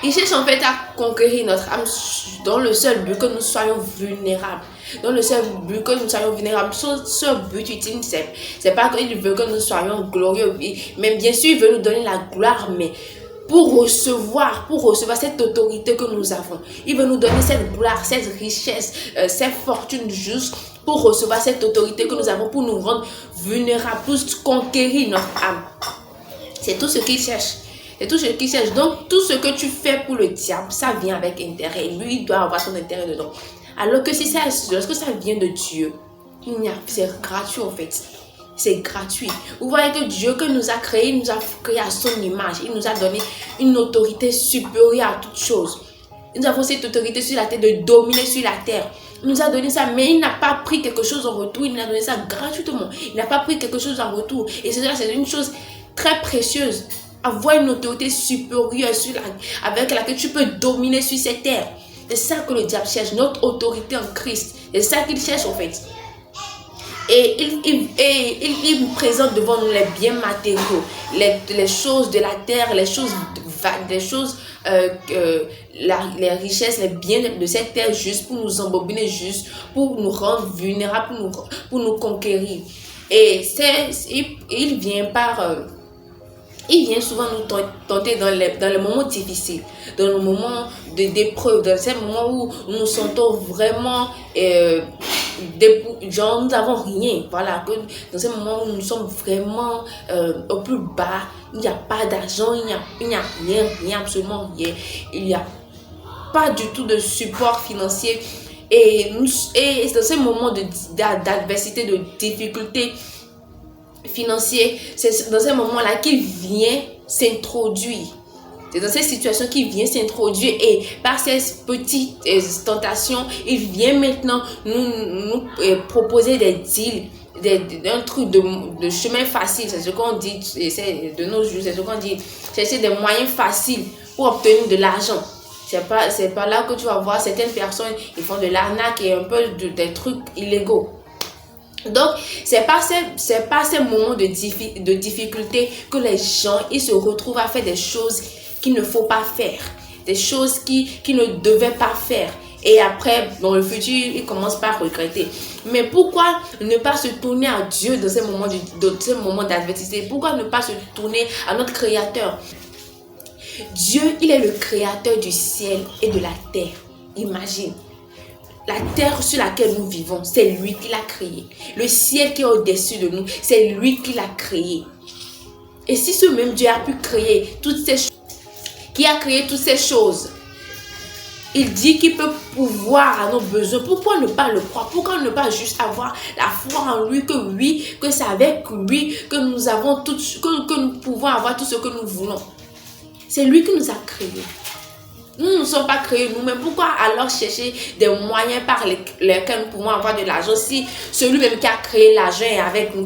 Il cherche en fait à conquérir notre âme dans le seul but que nous soyons vulnérables. Dans le seul but que nous soyons vulnérables. Ce but ultime, c'est pas qu'il veut que nous soyons glorieux. Mais bien sûr, il veut nous donner la gloire, mais pour recevoir cette autorité que nous avons. Il veut nous donner cette gloire, cette richesse, cette fortune juste pour recevoir cette autorité que nous avons, pour nous rendre vulnérables, pour conquérir notre âme. C'est tout ce qu'il cherche. C'est tout ce qu'il cherche. Donc, tout ce que tu fais pour le diable, ça vient avec intérêt. Lui, il doit avoir son intérêt dedans. Alors que lorsque ça vient de Dieu, c'est gratuit en fait. C'est gratuit. Vous voyez que Dieu que nous a créé, il nous a créé à son image. Il nous a donné une autorité supérieure à toute chose. Nous avons cette autorité sur la terre, de dominer sur la terre. Il nous a donné ça, mais il n'a pas pris quelque chose en retour. Il nous a donné ça gratuitement. Il n'a pas pris quelque chose en retour. Et cela, c'est une chose très précieuse. Avoir une autorité supérieure avec laquelle tu peux dominer sur cette terre. C'est ça que le diable cherche, notre autorité en Christ. C'est ça qu'il cherche en fait. Et il présente devant nous les biens matériaux, les choses de la terre, les choses les richesses, les biens de cette terre juste pour nous embobiner, juste pour nous rendre vulnérables, pour nous conquérir. Et il vient souvent nous tenter dans les moments difficiles, dans les moments d'épreuve, dans ces moments où nous nous sentons vraiment, genre nous n'avons rien, voilà, dans ces moments où nous sommes vraiment au plus bas, il n'y a pas d'argent, il n'y a rien, absolument rien, il n'y a pas du tout de support financier, et dans ces moments d'adversité, de difficulté financier, c'est dans ces moments-là qu'il vient s'introduire. C'est dans ces situations qu'il vient s'introduire et par ces petites tentations, il vient maintenant nous proposer des deals, un truc de chemin facile. C'est ce qu'on dit, c'est de nos jours, c'est ce qu'on dit, chercher des moyens faciles pour obtenir de l'argent. C'est pas là que tu vas voir certaines personnes, ils font de l'arnaque et un peu des trucs illégaux. Donc, c'est pas ces moments de difficulté que les gens, ils se retrouvent à faire des choses qu'il ne faut pas faire. Des choses qu'ils ne devaient pas faire. Et après, dans le futur, ils commencent par regretter. Mais pourquoi ne pas se tourner à Dieu dans ces moments d'adversité? Pourquoi ne pas se tourner à notre Créateur? Dieu, il est le Créateur du ciel et de la terre. Imagine. La terre sur laquelle nous vivons, c'est lui qui l'a créée. Le ciel qui est au-dessus de nous, c'est lui qui l'a créé. Et si ce même Dieu a pu créer toutes ces choses, qui a créé toutes ces choses, il dit qu'il peut pourvoir à nos besoins. Pourquoi ne pas le croire? Pourquoi ne pas juste avoir la foi en lui, que oui, que c'est avec lui que nous avons tout, que nous pouvons avoir tout ce que nous voulons. C'est lui qui nous a créés. Nous ne sommes pas créés nous-mêmes. Pourquoi alors chercher des moyens par lesquels nous pouvons avoir de l'argent si celui-même qui a créé l'argent est avec nous?